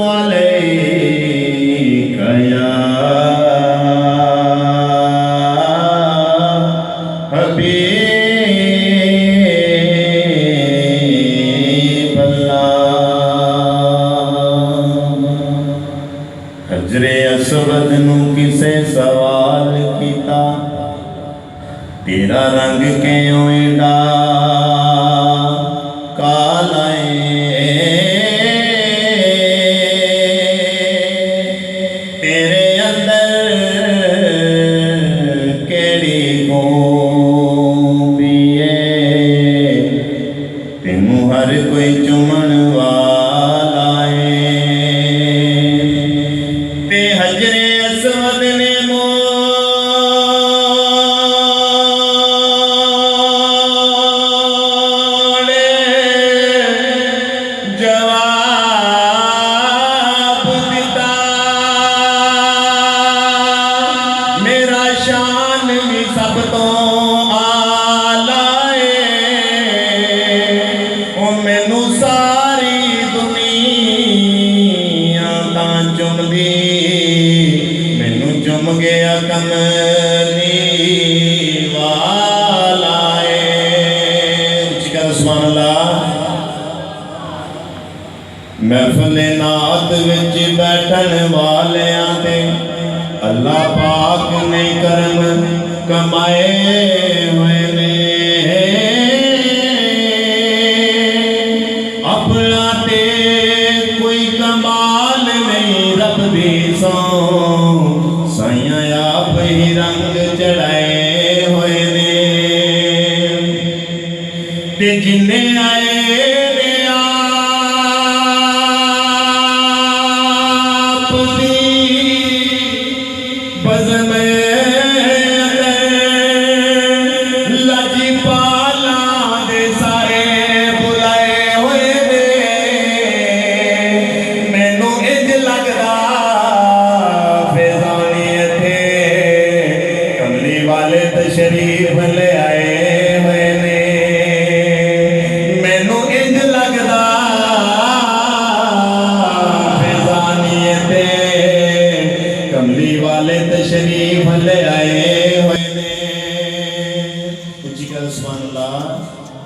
अलैका या हबीब अल्लाह। हजरे असवद नू किसे सवाल किया, तेरा रंग क्यों एडा काला तेरे अंदर केड़ी खूबी है, तेनू हर कोई चुमन वाला है। ते हजरे असवद ने जवाब दिता, मेरा शान भी सब तो आला है, ओ मैनू सारी दुनिया तां चुमदी, मैनू चुम गया कमली वाला है। सुभान अल्लाह। महफिल नात विच बैठन वालियां ते अल्लाह पाक ने करम कमाए हुए